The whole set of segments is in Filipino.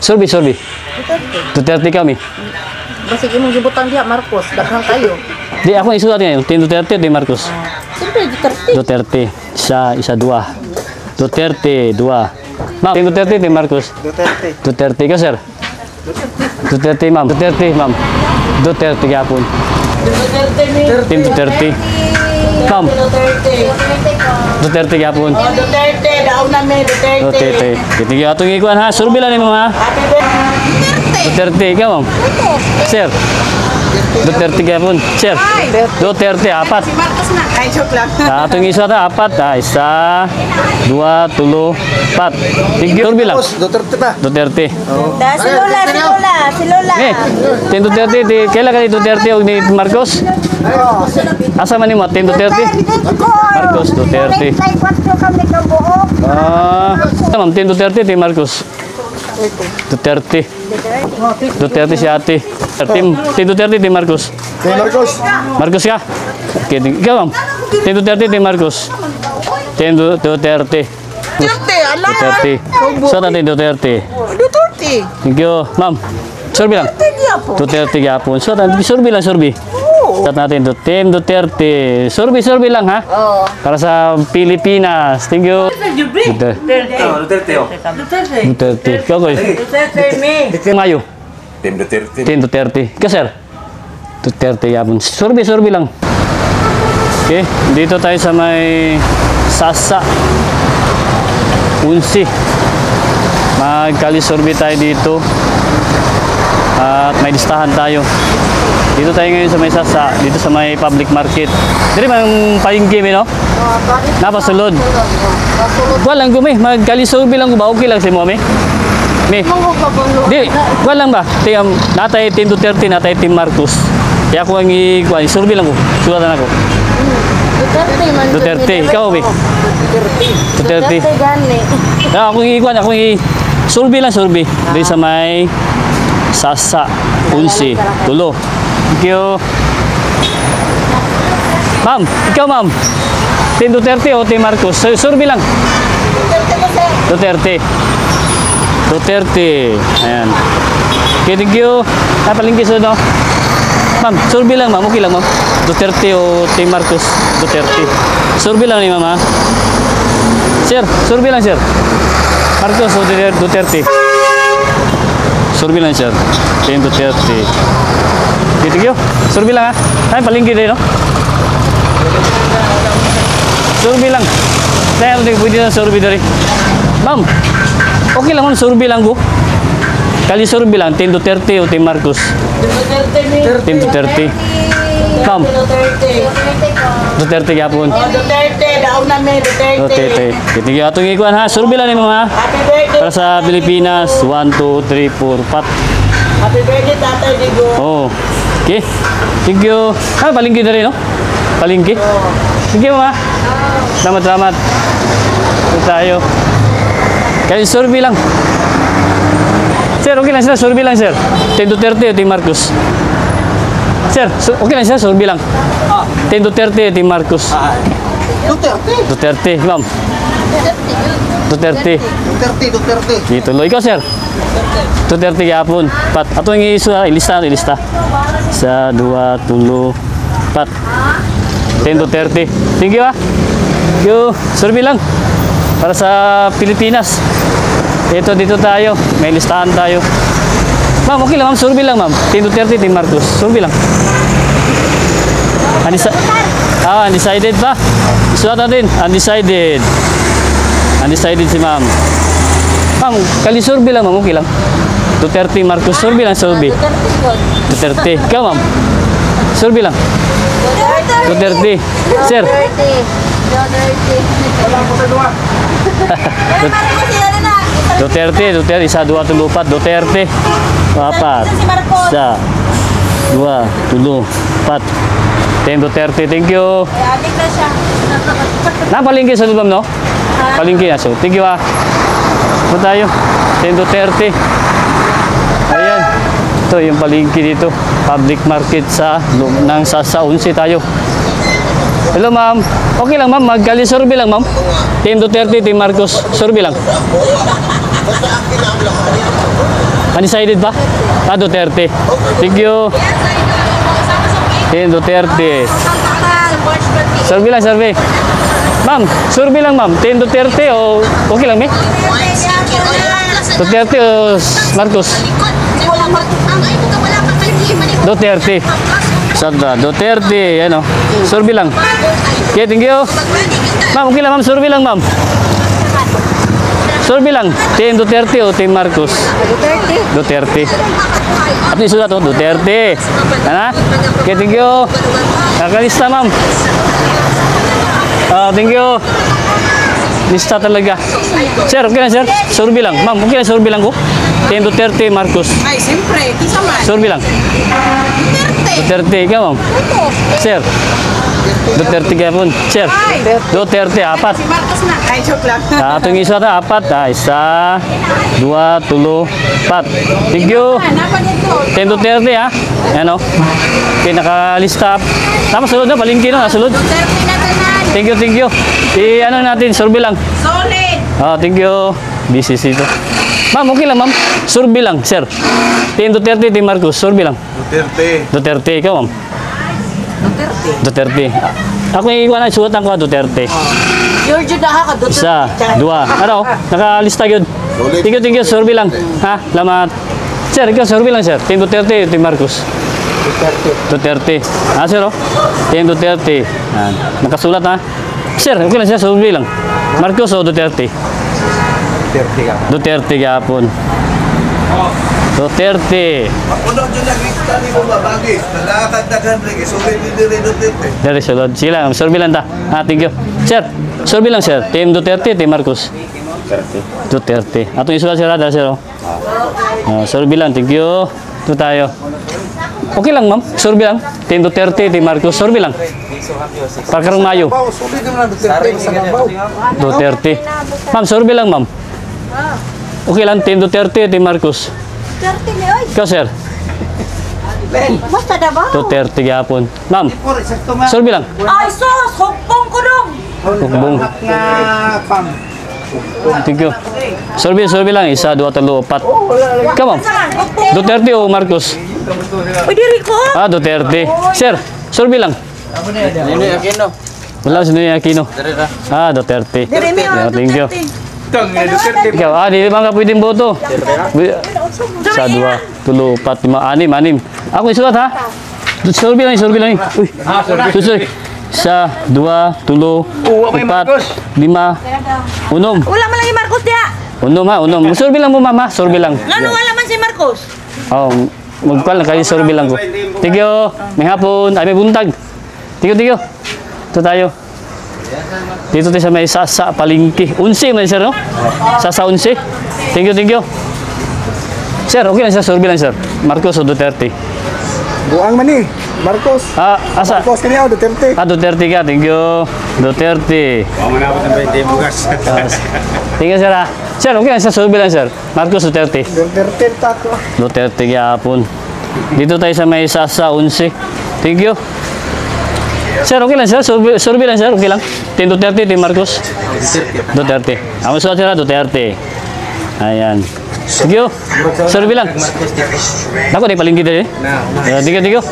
Sorbi. Duterte kami. Basta imong gibutan diha Marcos, daghang kayo. Di ako isulat ngayon. Team Duterte, Team Marcos. Siyempre Duterte. Duterte. Isa, dua. Duterte, dua. Ma'am, Team Duterte, Team Marcos. Duterte ka, sir? Duterte, ma'am. Duterte yapon. Team Duterte. Ma'am. Duterte yapon. Duterte, daw na may Duterte. Kitigil atong ikuan ha. Survey lang ni mga. Duterte, ikaw, ma'am. Sir. Duterte yapon. Sir. Duterte, apat. Si Marcos na. Ay, joke lang. Atong isa ta apat. Isa, dua, tulo, pat. Survey lang. Duterte pa. Duterte. Si Lola. Team Duterte, kailan ka ni Duterte o ni Marcos? Asa man ni mo, Team Duterte? Marcos Duterte. Ma'am, Team Duterte, Team Marcos. Duterte. Duterte si ate. Team Duterte, Team Marcos. Kay Marcos. Marcos ka? Okay, ikaw ma'am. Team Duterte, Team Marcos. Team Duterte. Duterte, ala. Duterte. So, Team Duterte. Duterte. Thank you, ma'am. Survey lang. Duterte yapon. So, survey lang, survey. Start natin to Team Duterte. Survey lang ha. Para sa Pilipinas. Thank you. Duterte. Ikaw ko. Mayo. Team Duterte. Team Duterte. Ikaw sir. Duterte yapon. Survey lang. Okay. Dito tayo sa may Sasa. Unsi. Magkali-survey tayo dito. At may listahan tayo. Dito tayo ngayon sa may Sasa, dito sa may public market. Dito mang palengke no? Napasulod. Walang gumi, magkalisurvey lang ko ba? Okay lang si mo, Mi? Di, walang ba? Natay Team Duterte, natay Team Marcos. Kaya ako ang survey lang ko. Sulatan ako. Duterte, ikaw, Mi? Duterte. Ako survey lang, survey. Dito sa may Sasa, Unsi, Tulo. Thank you. Ma'am, ikaw ma'am. Team Duterte o Team Marcos? Survey lang. Duterte. Ayan. Okay, thank you. Napalingkis no? Ma'am, survey lang ma'am. Okay lang ma'am. Duterte o Team Marcos? Duterte. Survey lang ni ma'am ha. Sir, survey lang sir. Marcos o Duterte? Survey lang sir. Team Duterte. Thank you. Survey lang ha. Ay, palingki din no? Survey lang. Kaya pwede na survey dari. Ma'am, okay lang ma'am, survey lang ko. Kali survey lang, Team Duterte o Team Marcos? Team Duterte. Ma'am, Duterte yapon. Duterte, daw na may Duterte. Thank you. Atong ikuan ha. Survey lang ni mga. Para sa Pilipinas. 1, 2, 3, 4, 5. Happy birthday, Tatay Digo. Oh. Okay. Thank you. Palingki na rin, no? Palingki. Thank you, ma. Salamat. Ito tayo. Kaya survey lang. Sir, okay lang sila. Survey lang, sir. Team Duterte o Team Marcos? Sir, okay lang sila. Survey lang. Team Duterte o Team Marcos? Duterte, ma'am. Duterte. Ituloy ikaw, sir. Duterte yapon. Pat. Ato yung ilista. Sa 2, 3, 4. Team Duterte. Thank you ha. Thank you. Survey lang. Para sa Pilipinas. Dito tayo. May listahan tayo. Ma'am, okay lang ma'am. Survey lang ma'am. Team Duterte, Team Marcos. Survey lang. Undecided pa. Sulat natin. Undecided si ma'am. Ma'am, kali-survey lang ma'am. Okay lang. Duterte, Marcos. Survey lang, survey. Duterte. Ikaw ma'am. Survey lang. Duterte. Sir. Duterte. 1, 2, 3, 4. Duterte. 4. 1, 2, 3, 4. Team Duterte. Thank you. Napalingki sa lubam, no? Palingki na. So, thank you ha. Ito tayo. Team Duterte. Ayan. Ito yung palingki dito. Public market sa ng Sasa Unsi tayo. Hello ma'am. Okay lang ma'am. Magkali-survey lang ma'am. Team Duterte, Team Marcos. Survey lang. Undecided pa? Ah, Duterte. Thank you. Team Duterte. Survey lang, survey. Ma'am, survey lang ma'am. Team Duterte o okay lang, may? Duterte o Marcos? Duterte. Sandra, Duterte. Yan o. Survey lang. Okay, thank you. Ma'am, okay lang ma'am. Survey lang ma'am. Survey lang. Team Duterte o Team Marcos? Duterte. Duterte. At isulat to, Duterte. Ano? Okay, thank you. Kakalista ma'am. Thank you. Lista talaga. Sir, okay lang sir? Survey lang. Ma'am, okay lang survey lang ko? Team Duterte, Marcos. Ay, siyempre, kisa man. Survey lang. Duterte. Duterte, ikaw ma'am. Sir. Duterte kaya po. Sir. Duterte, apat. Si Marcos na. Ay, joke lang. Atong isa ta, apat. Isa, dua, tulo, pat. Thank you. Team Duterte ha. Ano? Okay, nakalista. Tapos sulod na, palingki na, sulod. Duterte na tanan. Thank you, thank you. I-ano natin, survey lang. Solid. Thank you. BCC to. Ma'am, okay lang ma'am. Survey lang, sir. Team Duterte, Team Marcos, survey lang. Duterte. Duterte, ikaw ma'am. Duterte. Duterte. Ako yung ikuha na, suotan ko Duterte. Giorgio daha ka Duterte. Isa, dua. Ano? Nakalista yun. Thank you, survey lang. Ha? Lamat. Sir, ikaw survey lang, sir. Team Duterte, Team Marcos. Duterte. Sir, oh. Team Duterte. Nakasulat, ha? Sir, okay lang, sir. Survey lang. Marcos o Duterte? Duterte ka. Duterte gapon. Duterte. Uno dyan nag-ikita ni mo mabagis. Nalakad-dagan rin. Sulit ni Dire Duterte. Dari sulod. Sige lang, survey lang ta. Thank you. Sir, survey lang, sir. Team Duterte, Team Marcos? Duterte. Atong isulat, sir, radar, sir, oh. Survey lang, thank you. Ito tayo. Okay lang, ma'am. Survey lang. Team Duterte, Team Marcos. Survey lang. Pagkarong Mayo. Sulit naman ang Duterte. Sa Mabaw. Duterte. Ma'am, survey lang, ma'am. Okay lang, Team Duterte, Team Marcos. Duterte ni oy. Ikaw, sir. Basta Davao. Duterte gapon. Ma'am, survey lang. Ay sus, hukpong ko dong. Bung. Thank you. Survey lang. Isa, dua, talo, apat. Ikaw, ma'am. Duterte o Marcos? Uy, diri ko. Duterte. Sir, survey lang. Ninoy Aquino. Wala si Noy Aquino. Duterte. Diri mi Thank you. Duterte. Ikaw, di ba nga pwedeng boto? Sa dua, tulo, apat, lima, anim. Ako isulat ha? Survey lang. Uy, sorry. Sa dua, tulo, apat, lima, unom. Wala man lagi Marcos dia. Unom ha, unom. Survey lang mo mama, survey lang. Ngano wala man si Marcos? Magpal na kayo, survey lang ko. Thank you. May hapon, ay may buntag. Thank you. Ito tayo. Dito tayo sa may Sasa Palingki. 11 man sir, no? Sasa 11. Thank you. Sir, okay lang sir, survey lang sir. Marcos o Duterte? Buang man eh. Marcos. Asa? Marcos kanya o Duterte. Duterte ka, thank you. Duterte. Manapot ng 20 bugas. Thank you sir ha. Sir, okay lang sir, survey lang sir. Marcos o Duterte? Duterte tato. Duterte gapon. Dito tayo sa may Sasa 11. Thank you. Sir, okay lang sir. Survey lang sir. Okay lang. Team Duterte, Team Marcos? Duterte. Ako sulat sir, Duterte. Ayan. Thank you. Survey lang. Ako, di palingki tayo eh. Thank you.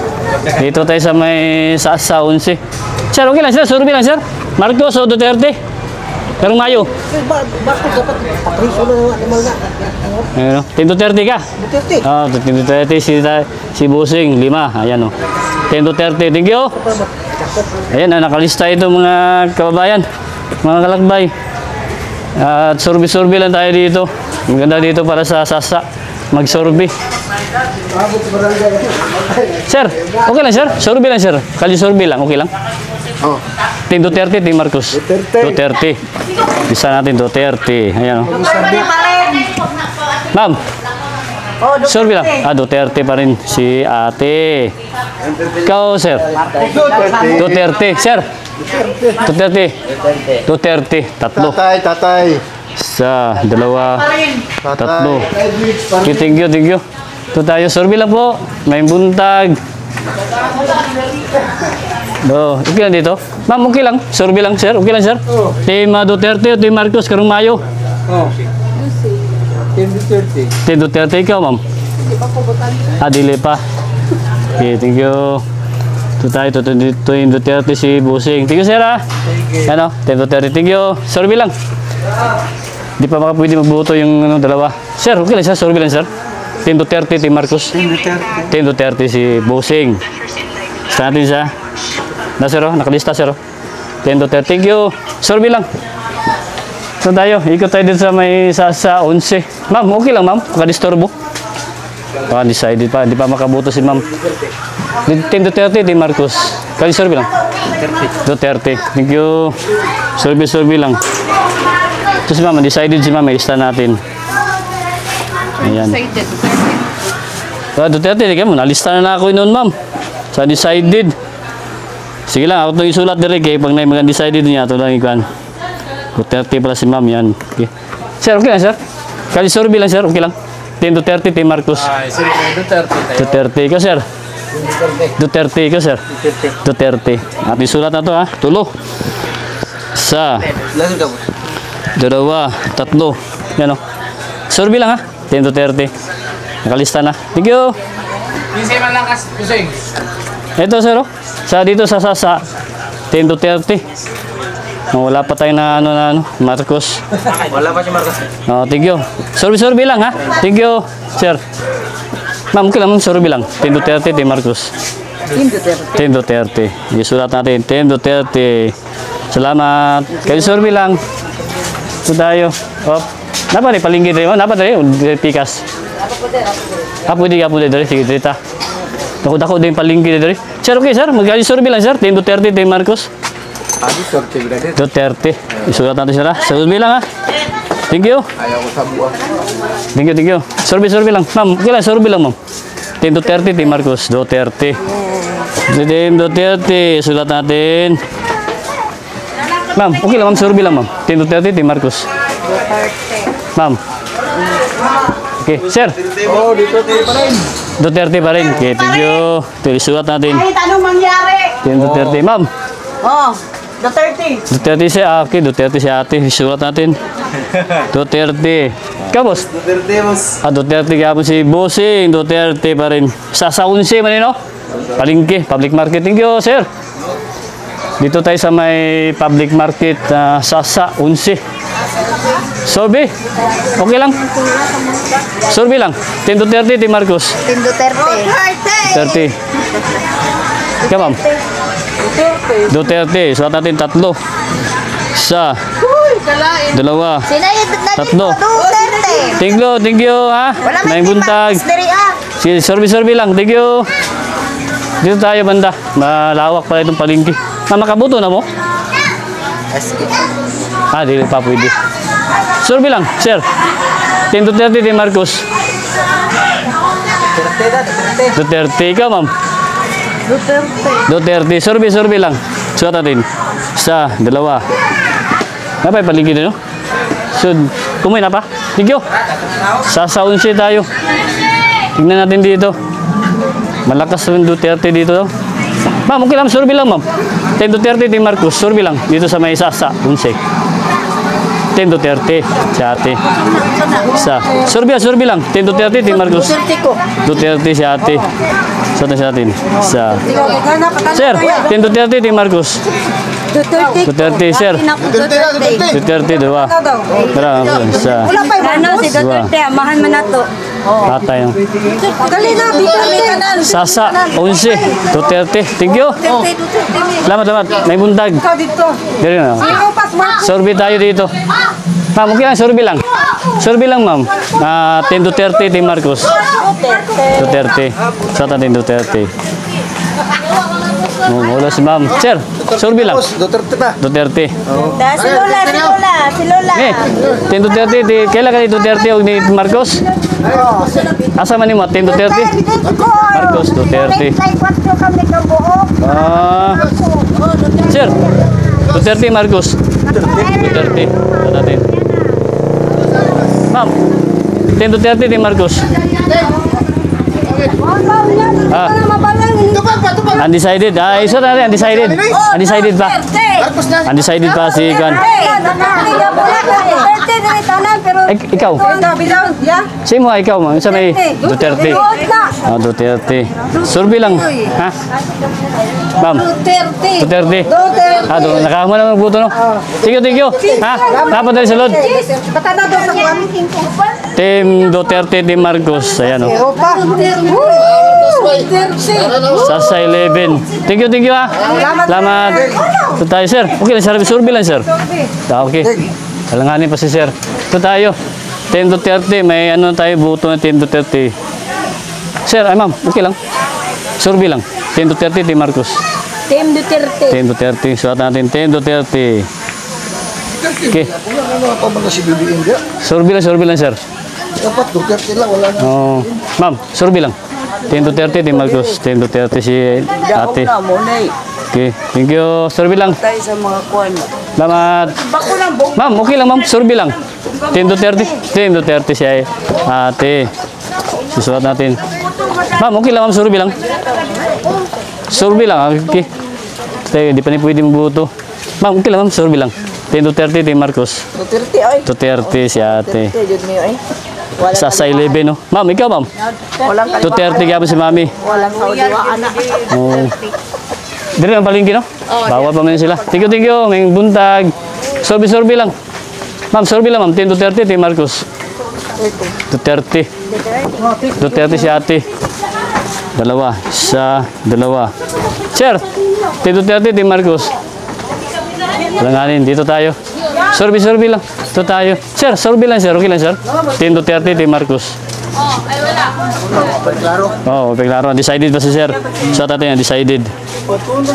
Dito tayo sa may Sasa 11. Sir, okay lang sir. Survey lang sir. Marcos o Duterte? Karong Mayo. Bakit dapat patriso na naman na? Ayan o. Team Duterte ka? Duterte. Team Duterte. Si Busing, 5. Ayan o. Team Duterte. Thank you. Ayan, nakalista ito mga kababayan, mga kalakbay. At survey lang tayo dito. Maganda dito para sa Sasa. Mag-survey. Sir, okay lang sir? Survey lang sir. Kali survey lang, okay lang? Team Duterte, Team Marcos? Duterte. Bisa natin Duterte. Ayan o. Ma'am, survey lang. Duterte pa rin si ate. Ikaw, sir? Duterte. Sir? Duterte. Tatlo. Tatay. Isa, dalawa, tatlo. Okay, thank you. Ito tayo. Survey lang po. May buntag. Okay lang dito. Ma'am, okay lang. Survey lang, sir. Okay lang, sir. Team Duterte o Team Marcos karong Mayo? Team 10 Duterte, ikaw, ma'am? Dili pa. Okay, thank you. Ito tayo, ito yung Duterte si Busing. Thank you, sir, ha? Ano, 10 Duterte, thank you. Sorby lang. Di pa pwede magbuto yung dalawa. Sir, okay lang, sir. Sorby lang, sir. 10 Duterte, Team Marcos. 10 Duterte si Busing. Basta natin siya. Na, sir, nakalista, sir. 10 Duterte, thank you. Sorby lang. Ito tayo, ikot tayo dito sa may sa 11. Ma'am, okay lang, ma'am. Makadisturbo. Decided pa, hindi pa makabuto si ma'am. 10 Duterte, Team Marcos. Kali sorby lang. Duterte. Thank you. Sorby lang. Ito si ma'am, decided si ma'am, may lista natin. Ayan. Duterte, di mo, nalista na ako noon, ma'am. Sa decided. Sige lang, ako itong isulat direct eh. Pag na decided niya, ito lang ikuan. Duterte pala si ma'am, yan. Okay. Sir, okay lang, sir? Kali sorby lang, sir, okay lang. 10 Duterte, Team Marcos. Duterte ka, sir. Duterte ka, sir. Duterte. At isulat na to, ha. Tulo. Sa. Dalawa. Tatlo. Yan, o. Sorby lang, ha. 10 Duterte. Nakalista na. Thank you. Pinsay man lang kas, Busing. Ito, sir, o. Sa dito sa Sasa. 10 Duterte. Wala pa tayo na Marcos. Wala pa si Marcos. Oh, thank you. Sorby lang, ha. Thank you, sir. Ma'am, okay lang, sorby lang. 10 Duterte, Team Marcos. 10 Duterte. Isulat natin, 10 Duterte. Salamat. Kayo sorby lang. Ito tayo. Oh. Napa rin, palinggi rin mo? Napa rin, pikas. Pwede. Sige, dirita. Dako din palinggi rin. Sir, okay, sir. Magkali sorby lang, sir. 10 Duterte, Team Marcos. Duterte. Isulat natin sila. Sorby lang, ha. Thank you. Ayaw ko sa buwan. Thank you. Sorby lang. Ma'am, okay lang, sorby lang, ma'am. 10 Duterte, Team Marcos. Duterte. Team Duterte. Sulat natin. Ma'am, okay lang, ma'am. Sorby lang, ma'am. 10 Duterte, Team Marcos. Ma'am. Okay, sir. Oh, Duterte pa rin. Duterte pa rin. Okay, thank you. Ito, isulat natin. Kahit anong mangyari. 10 Duterte. Ma'am. Oh, Duterte. Duterte si okay, Duterte si ate. Isulat natin. Duterte. Kabos? Duterte, boss. Duterte kapon si Busing. Duterte pa rin. Sa 11 man no? Palingki, public market. Thank you, sir. Dito tayo sa may public market Sasa 11. Sorby. Okay lang. Sorby lang. 10 Duterte, Team Marcos. 10 Duterte. Duterte. Ikaw, ma'am. Duterte. Sulat natin tatlo. Sa. Dalawa. Sinayad na Tatlo. Duterte. Thank you, ha. Wala May may buntag. Sige, sorby lang. Thank you. Dito tayo banda. Malawak pala itong palingki. Makabuto na mo? Dili pa pwede. Sorby lang, sir. 10 Duterte, Team Marcos. Duterte, ikaw, ma'am. Duterte. Sorby lang. Sulat natin. Sa, dalawa. Napay palingki na, no? So, kumain na pa. Thank you. Sa 11 tayo. Tignan natin dito. Malakas yung Duterte dito. Ma'am, okay lang. Sorby lang, ma'am. 10 Duterte, Team Marcos. Sorby lang. Dito sa may Sasa 11. 10 Duterte. Si ate. Sorby lang. 10 Duterte, Team Marcos. Duterte si ate. Sulat na natin. Sa. Sir, 10 Duterte, Team Marcos. Duterte, sir. Duterte, dua. Tara, sa. Si Duterte, amahan man na to. Tatay. Dali na, Sasa, 11. Duterte. Thank you. Salamat. May buntag. Dali na. Sorby tayo dito. Ma'am, okay lang. Sorby lang, ma'am. 10 Duterte, Team Marcos. Duterte. Sulat natin Duterte. Wala si ma'am. Sir, sorby lang. Duterte pa. Duterte. Si Lola. 10 Duterte. Kailan ka ni Duterte o ni Marcos? Asa man ni mo? 10 Duterte? Marcos, Duterte. Sir, Duterte, Marcos. Duterte. Natin. Ma'am, 10 Duterte, Team Marcos. Undecided. Isa na rin, undecided. Undecided pa. Undecided pa si Kan. Duterte dili tanan pero Ikaw. Bilaw, ya. Sino mo ikaw, ma'am? Sa may Duterte. Duot na. Ah, Duterte. Survey lang. Ha? Ma'am, Duterte. Duterte. Duterte. Ah, nakahama na magbuto, no? Thank you. Ha? Dapat dali sulod. Patana daw sa kuwan. Team Duterte, Team Marcos. Ayan, oh. Opa. Sasa 11. Thank you, ha. Salamat. Ito tayo, sir. Okay lang, sir. Survey lang, sir. Ah, okay. Kalanganin pa si sir. Ito tayo. Team Duterte. May ano tayo, buto ng Team Duterte. Sir, ay ma'am, okay lang. Survey lang. Team Duterte, Team Marcos. Team Duterte. Team Duterte. Suat natin, Team Duterte. Okay. Ano pa ba si Bibi India? Survey lang, sir. Dapat Duterte lang, wala na. Oh, ma'am, survey lang. Team Duterte, Team Marcos. Team Duterte si ate. Okay, thank you. Survey lang. Tayo sa mga kuwan. Salamat. Ma'am, okay lang ma'am. Survey lang. Team Duterte. Team Duterte si ate. Susulat natin. Ma'am, okay lang ma'am. Survey lang. Survey lang. Okay. Kasi hindi pa ni pwede mabuto. Ma'am, okay lang ma'am. Survey lang. Team Duterte, Team Marcos. Duterte ay. Duterte si ate. Jud mi ay. Wala Sa 11, no? Ma'am, ikaw ma'am. walang Duterte ka si mami. walang kaudiwaan na. Oh. Dili ang palingki, no? Bawal pa man sila. Thank you. May buntag. Survey lang. Ma'am, survey lang, ma'am. Team Duterte, Team Marcos. Duterte. Duterte si ate. Dalawa. Isa, dalawa. Sir, Team Duterte, Team Marcos. Langanin, dito tayo. Survey lang. Dito tayo. Sir, survey lang, sir. Okay lang, sir. Team Duterte, Team Marcos. Oh, klaro. Decided ba si sir? Sa tatin, decided.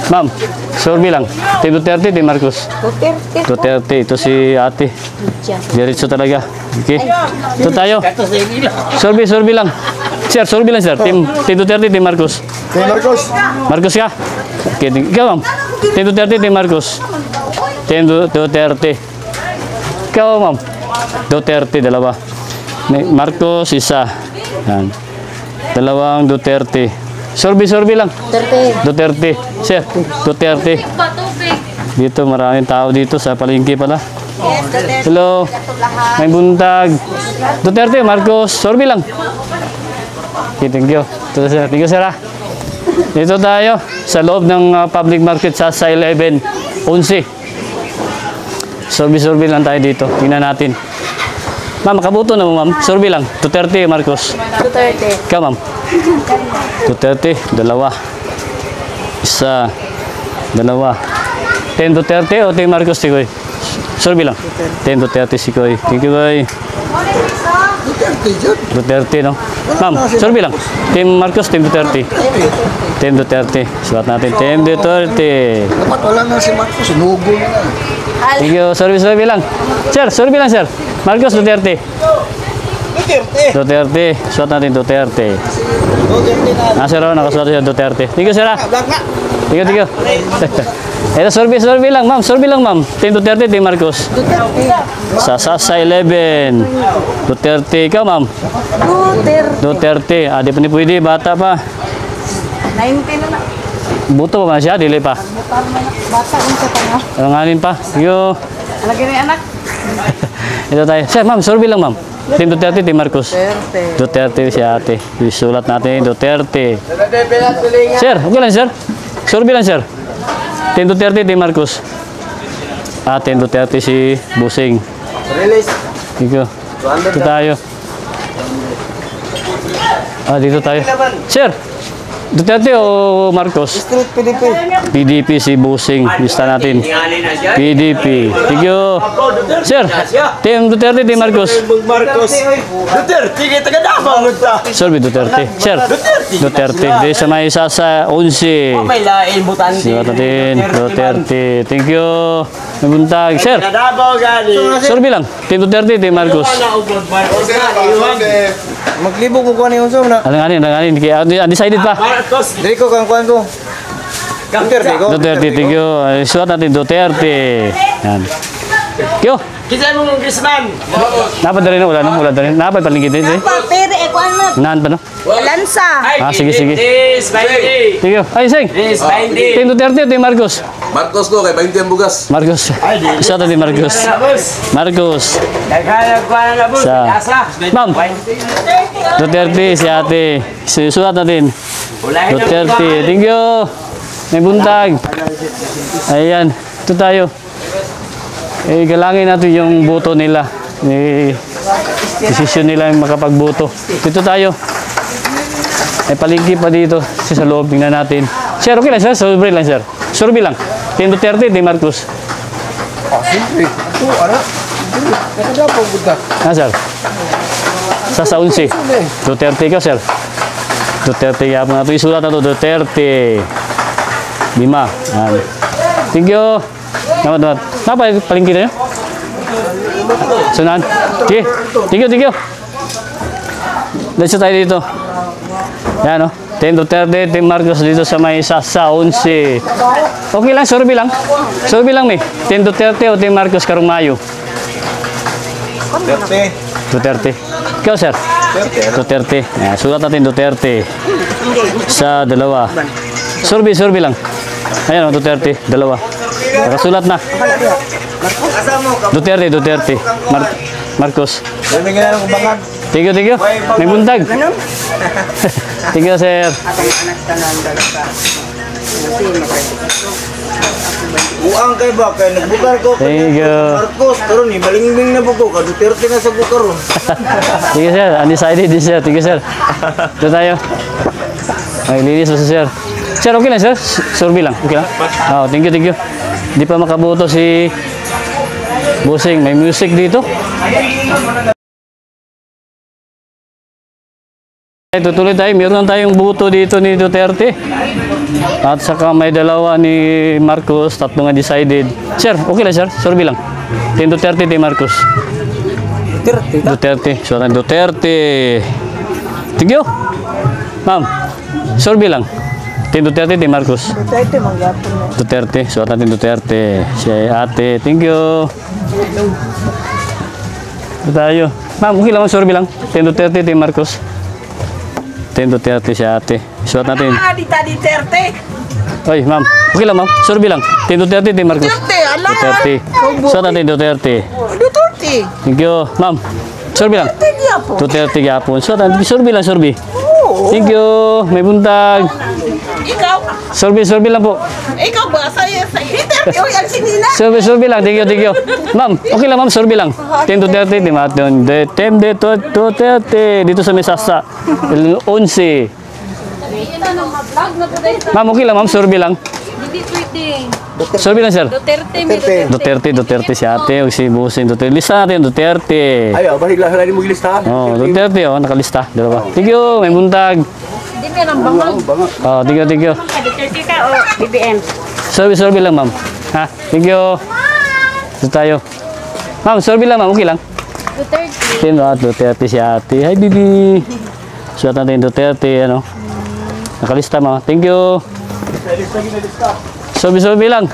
Ma'am, survey lang. Team Duterte, Team Marcos. Duterte. Duterte, ito si ate. Diretso talaga. Okay. Ito tayo. Survey lang. Sir, survey lang, sir. Team Duterte, Team Marcos. Kaya Marcos, Marcos ka? Okay, ikaw, ma'am. Team Duterte, Team Marcos. Team Duterte. Ikaw, ma'am. Duterte, dalawa. Marcos, isa. Yan. Dalawang Duterte. Survey lang. Duterte. Sir, Duterte. Dito, maraming tao dito sa palengke pala. Hello. May buntag. Duterte, Marcos. Survey lang. Okay, thank you. Thank you, sir. Dito tayo sa loob ng public market sa 11. 11. Survey lang tayo dito. Tingnan natin. Ma'am, makabuto na mo, ma'am. Survey lang. Duterte, Marcos. Duterte. Ikaw, ma'am. Duterte, dalawa. Isa, dalawa. Team Duterte o Team Marcos, si Koy? Survey lang. Team Duterte, si Koy. Thank you, Koy. Duterte dyan. Duterte, no? Ma'am, survey lang. Team Marcos, Team Duterte. Team Duterte. Sulat natin. Team Duterte. Dapat wala na si Marcos, sinugo na. Thank you. Survey lang. Sir, survey lang, sir. Marcos, Duterte. Duterte. Sulat natin, Duterte. Nasa raw, nakasulat siya, Duterte. Thank you, sir. Thank you. Ito, survey lang, ma'am. Survey lang, ma'am. Team Duterte, Team Marcos. Sa 11. Duterte. Ikaw, ma'am. Duterte. Ah, di pa ni pwede. Bata pa. 19 na na. Buto pa ba siya? Dili pa. Bata unsa pa nga. Alanganin pa. Yo. Lagi ni anak. Ito tayo. Sir, ma'am. Survey lang, ma'am. Team Duterte, Team Marcos. Duterte si ate. Isulat natin, Duterte. Sir, okay lang, sir. Survey lang, sir. Team Duterte, Team Marcos. Ah, Team Duterte si Busing. Release. Dito. Dito tayo. Ah, dito tayo. Sir, Duterte o Marcos? Street PDP. PDP si Busing. Lista natin. PDP. Thank you. Sir, Team Duterte, Team Marcos. Marcos. Duterte, kita ka dapat ta. Survey Duterte. Sir, Duterte. Di sa may isa sa 11. May lain butante. Sigat natin. Duterte. Thank you. May buntag. Sir, Kadabaw gali. survey lang. Team Duterte, Team Marcos. Maglibog ko kuan yung na. Alanganin. Kaya undecided pa. Marcos. Dili ko kan kuan ko. Duterte ko. Duterte. Thank you. Suat natin Duterte. Yan. Kyo. Kita mo ng Griezmann. Dapat na rin. Wala na rin. Dapat palingkit din. Pere Unahan pa, no? Lansa. Ah, sige, sige. Is 20. Sige. Ay, Seng. Is 20. Team Duterte o Team Marcos? Marcos ko, kay 20 ang bugas. Marcos. Isa to Team Marcos. Na, boss. Marcos. Nagkala na, boss. Sa- Asa. Ma'am. Duterte, si ate. Susulat natin. Ulahin na, Duterte. Thank you. May buntag. Ayan. Ito tayo. Galangin natin yung boto nila. Desisyon nila yung makapagboto. Dito tayo. May palengke pa dito. Sa loob, tingnan natin. Sir, okay lang sir? Survey lang sir. Survey lang. Team Duterte, Team Marcos. Siyempre. Ito, ano? Nakadapaw ko ta. Sir? Sa 11. Duterte ikaw, sir. Duterte kaya po na ito. Isulat na ito. Duterte. 5. Thank you. Namat. Napa, palengke na yun? Sunan. Sige. Thank you, thank you. Let's tayo dito. Yan, no? Team Duterte, Team Marcos dito sa may Sasa 11. Okay lang, survey lang. Survey lang, may. Team Duterte o Team Marcos karong Mayo? Duterte. Ikaw, sir? Duterte. Yan, sulat natin Duterte. Sa 2. Survey lang. Ayan, Duterte. 2. Nakasulat na. Duterte. Marcos. Dami nga ng bangag. Thank you. May buntag. Thank you, sir. Buang kay ba? Kaya nagbukar ko. Thank you. Marcos, karon ni malingming na buko ka. Duterte na sa bukar. Thank you, sir. Undecided din, sir. Thank you, sir. Ito tayo. Ay, linis mo, sir. Sir, okay lang, sir? Survey lang. Okay lang? Oh, thank you. Di pa makaboto si Busing. May music dito. Tutuloy tayo. Meron tayong boto dito ni Duterte. At saka may 2 ni Marcos. 3 nga decided. Sir, okay lang, sir? Survey lang. Team Duterte, Team Marcos. Duterte. So, Duterte. Thank you. Ma'am, survey lang. Team Duterte, Team Marcos. Duterte. So, natin Duterte. Si ate. Thank you. Ito tayo. Ma'am, okay lang. Survey lang. Team Duterte, Team Marcos. Team Duterte si ate. Suot natin. Duterte. Oy, ma'am. Okay lang, ma'am. Survey lang. Team Duterte, Team Marcos. Duterte. Suot natin Duterte. Duterte. Thank you, ma'am. Survey lang. Duterte gyapon. Suot natin. Survey lang, survey. Thank you. May buntag. Ikaw. Survey lang po. Ikaw ba? Sa Duterte o yan sinila? Survey lang. Thank you. Ma'am, okay lang, ma'am. Survey lang. Team Duterte, Team Marcos. Team Duterte. Dito sa Mesasa. 11. Ma'am, okay lang, ma'am. Survey lang. Hindi pwede. Survey lang, sir. Duterte. Si ate. O si Busing Duterte. Lista natin, Duterte. Ayaw, bahigla sa mo gilista. Oh, Duterte, oh. Nakalista. Dalawa. Thank you. May buntag. Hindi may nang bangag. Oh, thank you. Duterte ka o BBM? Survey lang, ma'am. Ha? Thank you. Ito tayo. Ma'am, survey lang, ma'am. Okay lang. Duterte. Duterte si ate. Hi, baby. Suot natin Duterte, ano. Nakalista, ma'am. Thank you. Survey lang.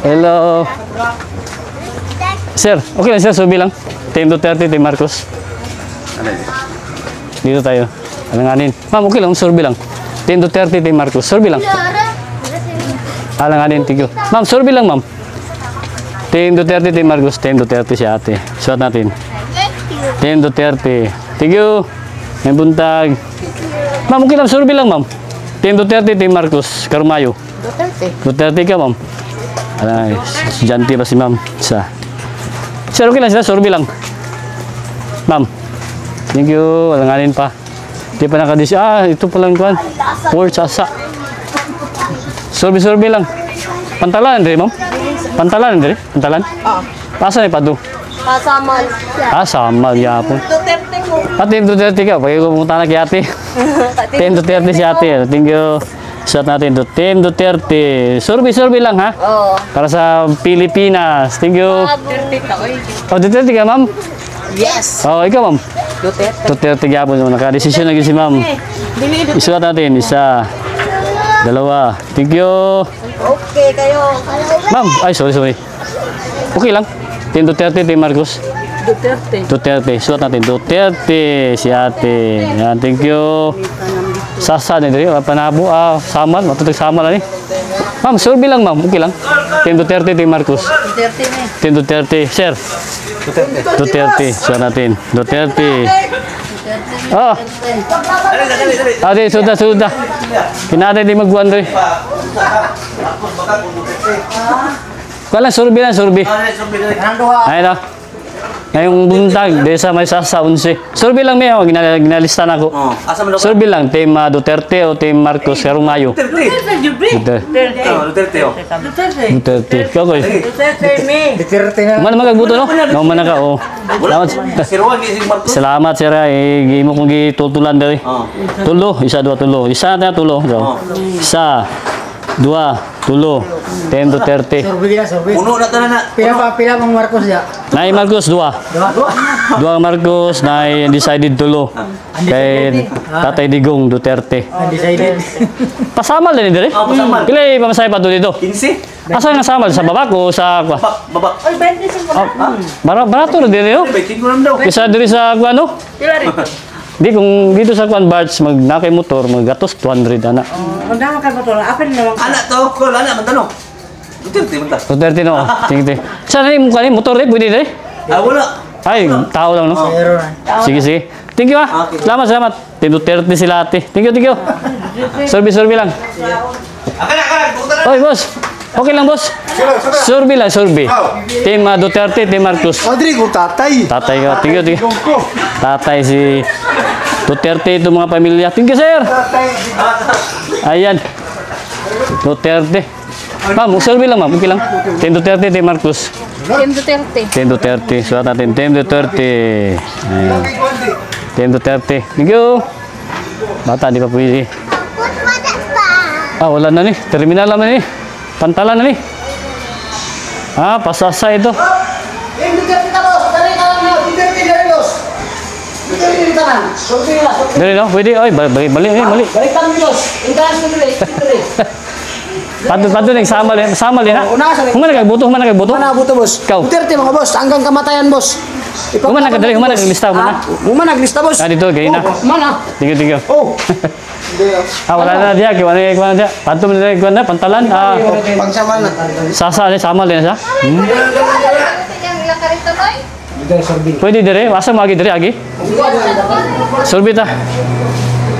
Hello. Sir, okay lang, sir. Survey lang. Team Duterte, Team Marcos. Dito tayo. Alanganin. Ma'am, okay lang. Survey lang. Team Duterte, Team Marcos. Survey lang. Alanganin. Thank you. Ma'am, survey lang, ma'am. Team Duterte, Team Marcos. Team Duterte si ate. Suot natin. Team Duterte. Thank you. May buntag. Ma'am, okay lang. Survey lang, ma'am. Team Duterte, Team Marcos. Karumayo. Duterte ka, ma'am. Ay, estudyante pa si ma'am. Sir, okay lang sila. Survey lang. Ma'am. Thank you. Alanganin pa. Di pa nakadisi. Ito palang kuhan. Word, sasa. Survey lang. Pantalan, ma'am? Pantalan? Pasan ay padu? Pasamal. Samal yapon. Duterte mo. Team Duterte ka. Pagay ko pumunta na kay ate. Team Duterte si ate. Thank you. Suot natin. Team Duterte. Survey lang, ha? Oo. Para sa Pilipinas. Thank you. Oh, Duterte ka, ma'am? Yes. Oh, ikaw, ma'am? Duterte. Duterte gyapon. Nakadesisyon na si ma'am. Isuot natin. 1, 2. Thank you. Okay kayo. Ma'am, ay sorry. Okay lang. Team Duterte, Team Marcos. Duterte. Duterte. Suot natin. Duterte. Si ate. Yan, thank you. Sasa din rin. Panabo. Samal. Matutag samal na ni. Ma'am, survey lang ma'am. Okay lang. Team Duterte, Team Marcos. Duterte na. Team Duterte. Sir. Duterte. Suot natin. Duterte. Oh. Ate, suda. Pinatay di magbuwan doy. Wala, survey lang, survey. Ayun na. Ngayong buntag, desa may sasa 11. Survey lang may ginalista na ako. Survey lang, Team Duterte o Team Marcos, karong Mayo. Duterte. Duterte. Ikaw ko. Duterte na. Mana magagbuto no? No man ka oh. Salamat sir. Imo kong gitutulan dali. Tulo, isa dua tulo. Isa na tulo. Isa, dua, tulo. Team Duterte. Survey na, survey. Puno na tanan na. Pila mang Marcos ya. Nay Marcos dua. Dua Marcos na undecided tulo. Kay Tatay Digong Duterte. Undecided. Pasamal din dire. Pasamal. Pila pamasay pa dito. 15. Asa nga samal sa baba ko sa kwa? Baba. Oy, 25 na. Barato na dire yo. Bay, mo naman daw. Kisa diri sa kwa no? Pila rin. Di kung dito sa kwan barge magnakay motor magatos 200 ana. Magdama ka ba to? Apel naman. Anak to, kol, anak man tanong. Duterte man ta. Duterte no. Tingti. Sana yung mukha ni motor rin pwede dire. Wala. Ay, tao lang no. Zero na. Sige. Thank you ah. Salamat. Team Duterte sila ate. Thank you. Survey lang. Akan. Oy, boss. Okay lang, boss. Survey lang. Team Duterte, Team Marcos. Rodrigo, tatay. Tatay ka. Thank you. Tatay si Duterte ito mga pamilya. Thank you, sir. Ayan. Duterte. Ma'am, survey lang, ma'am. Okay lang. Team Duterte, Team Marcos. Team Duterte. Team Duterte. Sulat natin. Team Duterte. Ayan. Team Duterte. Thank you. Bata, di pa pwede. Wala na ni. Terminal naman ni. Pantalan na ni. Pasasa ito. Dali no? Pwede. Oy, balik. Patut nagsamal yan. Samal yan ha? Humana nagbuto. Mana buto, boss? Ikaw. Duterte mga boss, hanggang kamatayan, boss. Humana naglista. Humana naglista, boss. Dito, gaya na. Mana? Tingyo. Oh. Wala na dia. Kiwana dia. Pantum na kiwana. Pantalan. Pangsamal na. Sasa ni samal din siya. Pwede dire. Asa magi dire agi? Survey ta.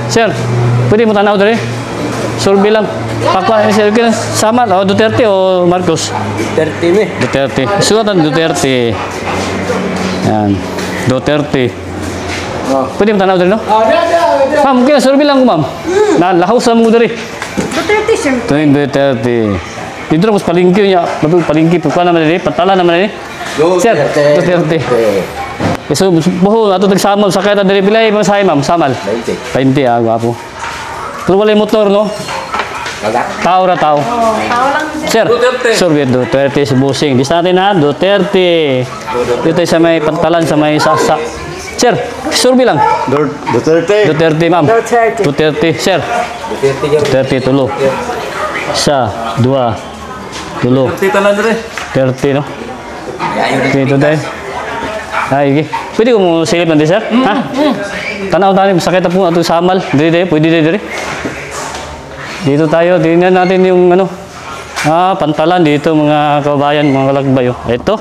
Sir, pwede mo tanaw dire? Survey lang. Pakwa sir kan samal o Duterte o Marcos? Duterte. Suatan Duterte. Yan. Duterte. Pwede mo tanaw dire no? Ma'am, kaya survey lang ko ma'am. Nalahaw sa mo dire. Duterte siya. Duterte. Dito na mas palingki niya. Palingki. Pagka naman dire. Pantalan naman dire. Sir, Duterte. So, buho, ato nagsamal sa kaya dire bilay masahe ma'am, samal. 20 gwapo. Pero wala yung motor no? Tao. Tao lang siya. Sir, survey Duterte si Busing. Dis natin ha, Duterte. Dito sa may pantalan, sa may sasa. Sir, survey lang. Duterte ma'am. Duterte, sir. Duterte, tulo. Isa, dua, tulo. Duterte no? Dito tayo. Ay, pwede ko mo silip nanti, sir? Ha? Tanaw tayo, sakit na po ito samal. Dito, pwede dito. Dito tayo, tingnan natin yung ano. Pantalan dito mga kabayan, mga kalakbayo. Ito,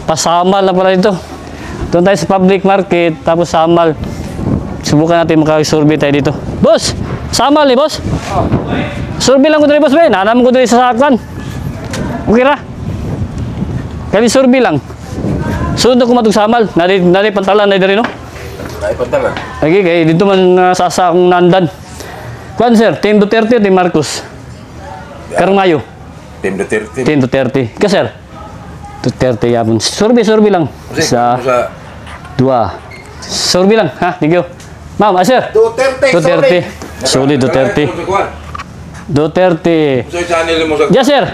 pasamal na pala dito. Doon tayo sa public market, tapos samal. Subukan natin makasurvey tayo dito. Boss, samal eh, boss. Survey lang ko dito, boss. Nanam ko dito sa sakwan. Okay ra? Kali survey lang. Sunod ko matug samal. Nari pantalan na dito, no? Pantalan. Okay, kaya dito man sasa akong nandan. Kuan sir, Team Duterte, Team Marcos. Karong Mayo. Team Duterte. Team Duterte. Ka sir? Duterte yapon. Survey lang. Sa dua. Survey lang, ha? Thank you. Ma'am, sir? Duterte. Solid Duterte. Duterte. Yes, sir.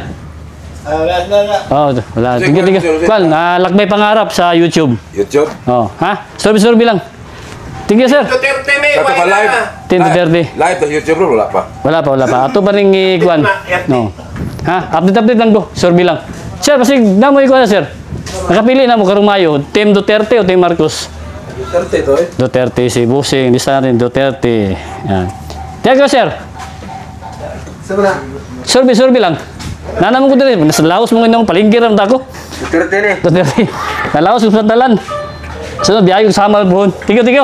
Wala. Thank you. Kuan, lakbay pangarap sa YouTube. Oh, ha? Survey lang. Thank you, sir. Duterte ni. Team Duterte. Live sa YouTube wala pa. Wala pa. Ato pa rin ikuan. No. Ha? Update lang ko. Survey lang. Sir, pasig na mo ikuan, sir. Nakapili na mo karong Mayo, Team Duterte o Team Marcos? Duterte to eh. Duterte, si Busing, lista natin, Duterte. Yan. Thank you, sir. Sama na. Survey lang. Nanamon ko din, nasa laos mo ngayon, palingkiram ako. Duterte ni. Duterte, nalaos ko sa talan. Sunod, biyahe ko sa Samal, bro. Tigo.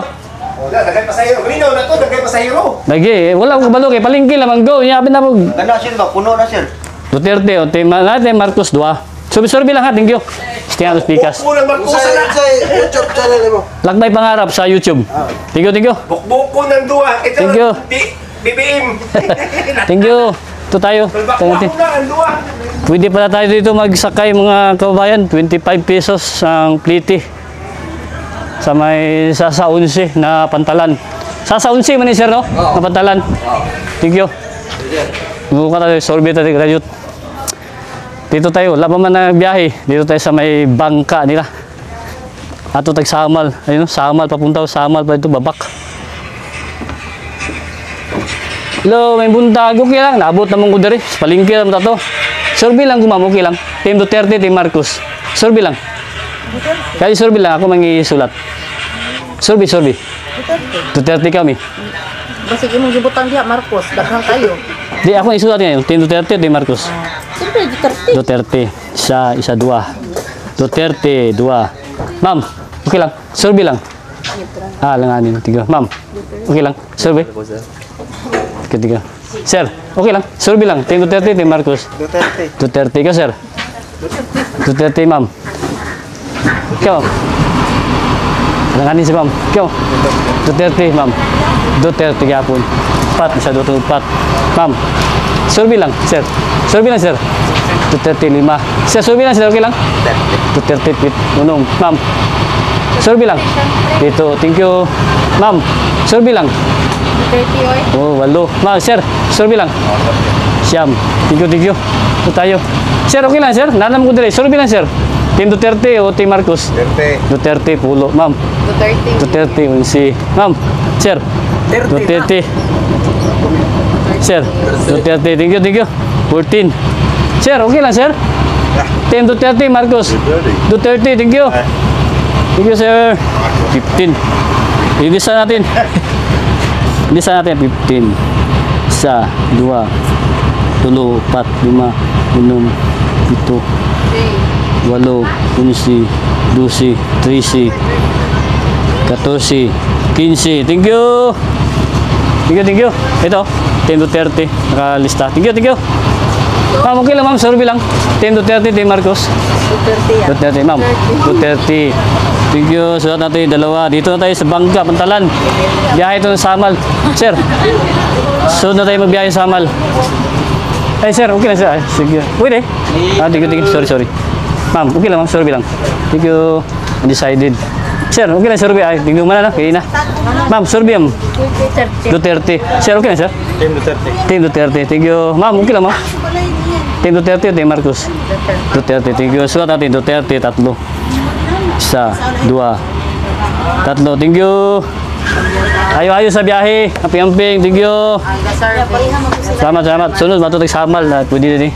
Wala, dagay pa sa hero. Ganito na to, dagay pa sa hero. Lagi, wala ko kabalo kay palingki lamang go. Yabi na mo. Ganda sir ba? Puno na sir. Duterte o Team Marcos, dua. Survey lang ha, thank you. Stingan dos pikas. Unang Marcosa na. Sa YouTube channel mo. Lakbay Pangarap sa YouTube. Thank you. Bukbuko ng duwa. Ito Thank you. BBM. Thank you. Ito tayo. Balbakwa Tingnan natin. ko na ang duwa. Pwede pala tayo dito magsakay mga kababayan. 25 pesos ang pliti. Sa may Sasa 11 na pantalan. Sasa 11 man sir, no? Na pantalan. Thank you. Buka tayo. Sorbet tayo. Graduate. Dito tayo. Wala pa man na biyahe. Dito tayo sa may bangka nila. Ato tag Samal. Ayun, Samal. Papunta ko Samal pa ito. Babak. Hello, may buntag. Okay lang. Naabot naman ko diri. Palingki naman to. Survey lang kumam. Okay lang. Team Duterte, Team Marcos. Survey lang. Kaya survey lang. Ako mangisulat. Survey. Duterte kami. Basig imong gibutan diha Marcos, daghang kayo. Di ako isulat ngayon. Team Duterte, Team Marcos. Siyempre Duterte. Duterte. Isa, dua. Duterte, dua. Ma'am, okay lang. Survey lang. Langanin. Tiga. Ma'am, okay lang. Survey. Ketiga. Sir, okay lang. Survey lang. Team Duterte, Team Marcos. Duterte ka, sir. Duterte, ma'am. Ikaw. Langanin si ma'am. Ikaw. Duterte, ma'am. Duterte kapon. Pat, isa dutong pat. Ma'am, survey lang, sir. Survey lang, sir. Duterte 5. Sir, survey lang, sir. Okay lang? Duterte 7. Ma'am, survey lang. Dito, thank you. Ma'am, survey lang. Duterte oy. Oh, 8. Ma'am, sir, survey lang. Siyam. Thank you. Ito tayo. Sir, okay lang, sir. Nanam ko dire. Survey lang, sir. Team Duterte o Team Marcos? Duterte, pulo. Ma'am, Duterte, si. Ma'am, sir. Duterte. Sir, Duterte. Thank you. 14. Sir, okay lang, sir. Team Duterte, Marcos. Duterte, thank you. Thank you, sir. 15. Ilisa natin. 15. 1, 2, 3, 4, 5, 6, 7, 8, 11, 12, 13, 14, 15. Thank you. Ito, Team Duterte. Nakalista. Thank you. Ma'am, okay lang, ma'am. Survey lang. Team Duterte, Team Marcos. Duterte, ma'am. Duterte. Thank you. Sulat natin yung dalawa. Dito na tayo sa bangka, pantalan. Biyahe ito ng Samal. Sir, sunod na tayo magbiyahe sa Samal. Ay, sir, okay lang, sir. Ay, sige. Pwede. Thank you. Sorry. Ma'am, okay lang, ma'am. Survey lang. Thank you. Undecided. Sir, okay lang, survey. Ay, tingnan mo na, kaya na. Ma'am, survey, ma'am. Duterte. Sir, okay lang, sir? Team Duterte. Thank you. Ma'am, okay lang, ma'am. Team Duterte o Team Marcos? Duterte. Thank you. Sulat natin, Duterte, 3. 1, 2, 3. Thank you. Ayo sa biyahe. Amping-amping. Thank you. Salamat. Sunod, matutag Samal na pwede din.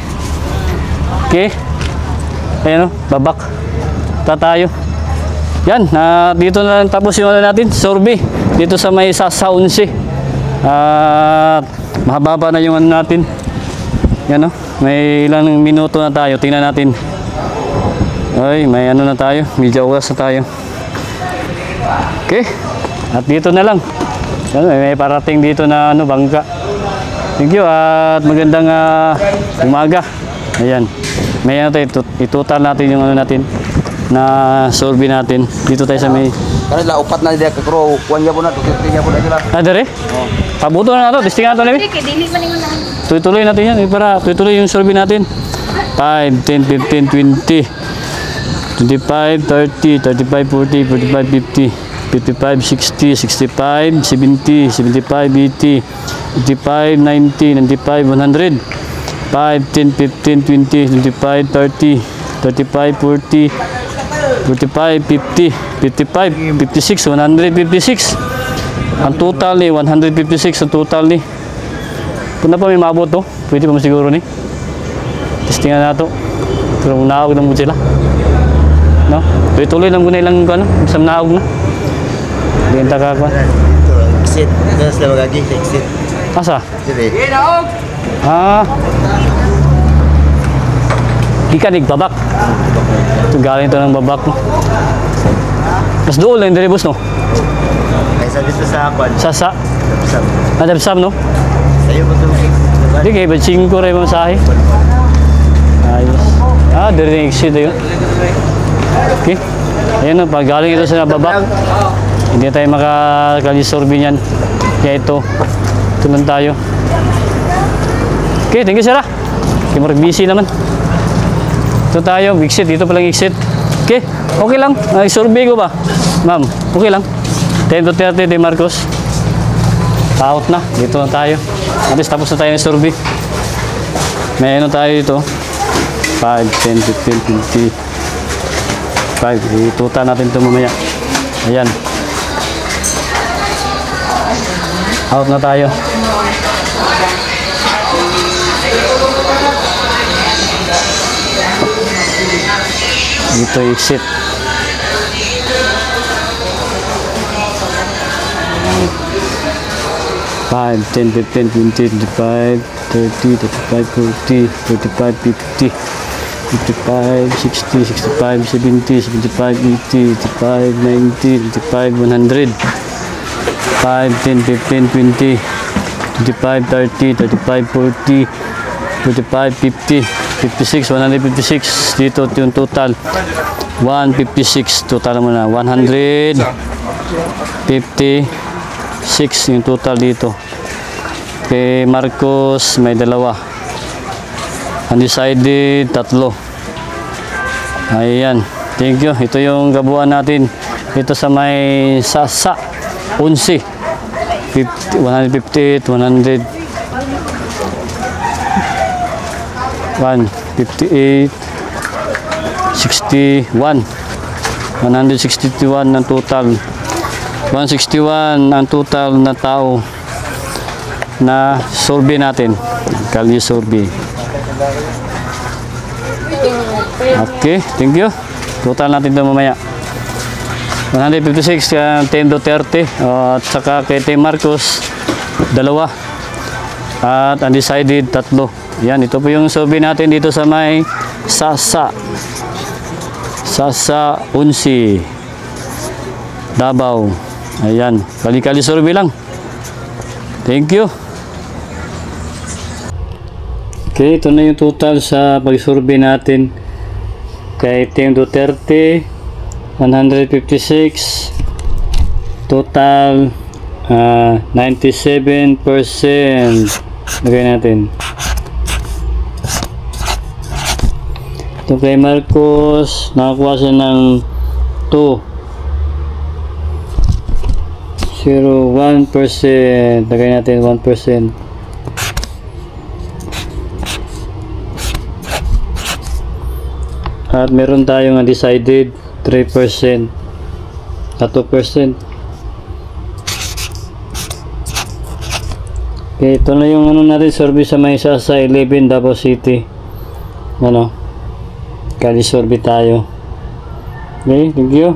Okay. Ayan o, babak. Tayo. Yan, dito na lang tapos yung natin, survey. Dito sa may Sasa 11. Mahaba na yung natin. Yan o, may ilang minuto na tayo. Tingnan natin. Ay, may na tayo. Medyo oras na tayo. Okay. At dito na lang. Yan, may parating dito na bangka. Thank you at magandang umaga. Ayan. May tayo, itutal natin yung natin na survey natin. Dito tayo sa may... Karena lah upat na dia ke kro, kuan niya po na, tukir niya po na sila. Dere? Pabuto na nato, testing nato namin. Dili man ingon na. Tuloy natin yan, para tuloy yung survey natin. 5, 10, 15, 20, 25, 30, 35, 40, 45, 50, 55, 60, 65, 70, 75, 80, 85, 90, 95, 100. 5, 10, 15, 20, 25, 30, 35, 40, 45, 50, 55, 56, 156. Ang total ni 156 ang total ni. Kung na pa may maabot to, pwede pa masiguro ni. Testingan na to. Pero naawag na mo sila. No? Tuloy-tuloy lang muna ilang ano, isang naog na. Hindi yung taka ko. Ito, exit. Tapos lang magagi, exit. Asa? Sige. Ah. Ikanig babak. Ito galing ito ng babak mo. Mas doon lang yung boss no? Ay, sabi ito sa akwan. Sasa. Tapos, Adabsam no? sa'yo mo ito. Hindi kayo, ba't 5 rin masahe? Ayos. Ah, dari na exit yun. Okay. Ayan no, pag galing ito sa babak, hindi tayo makakalisorbi niyan. Kaya ito lang tayo. Okay, thank you sir ah. Okay, marag busy naman. Ito tayo, exit. Dito palang exit. Okay, okay lang. Survey ko ba? Ma'am, okay lang. 10 to 30 de Marcos. Out na. Dito na tayo. At least tapos na tayo ng survey. May ano tayo dito. 5, 10, 15, 20. 5. Ituta natin ito mamaya. Ayan. Out na tayo. Dito exit. Five, 10, 15, 20, 25, 30, 35, 40, 45, 50, 55, 60, 65, 70, 75, 80, 85, 90, 85, 100. 5, 10, 15, 20, 25, 30, 35, 40, 45, 50, 56, 156. Dito yung total. 156. Total mo na. 156 yung total dito. Kay Marcos, may dalawa. Undecided, 3. Ayan. Thank you. Ito yung gabuan natin. Ito sa may Sasa. 11. 158, 100. 158, 61, 161 ang total. 161 ang total na tao na survey natin. Kalye survey. Okay, thank you. Total natin ito mamaya. 156, 10 to 30. At saka kay T. Marcos, 2. At undecided, 3. Yan, ito po yung survey natin dito sa may Sasa. Sasa 11. Davao. Ayan, kali-kali survey lang. Thank you. Okay, ito na yung total sa pag-survey natin. Kay Team Duterte, 156. Total, 97%. Lagay natin. Ito kay Marcos, nakakuha siya ng 2.01%. Lagay natin 1%. At meron tayong undecided 3%. At 2%. Okay, ito na yung ano natin, survey sa may Sasa 11 Davao City. Ano? Kali survey tayo. Okay, thank you.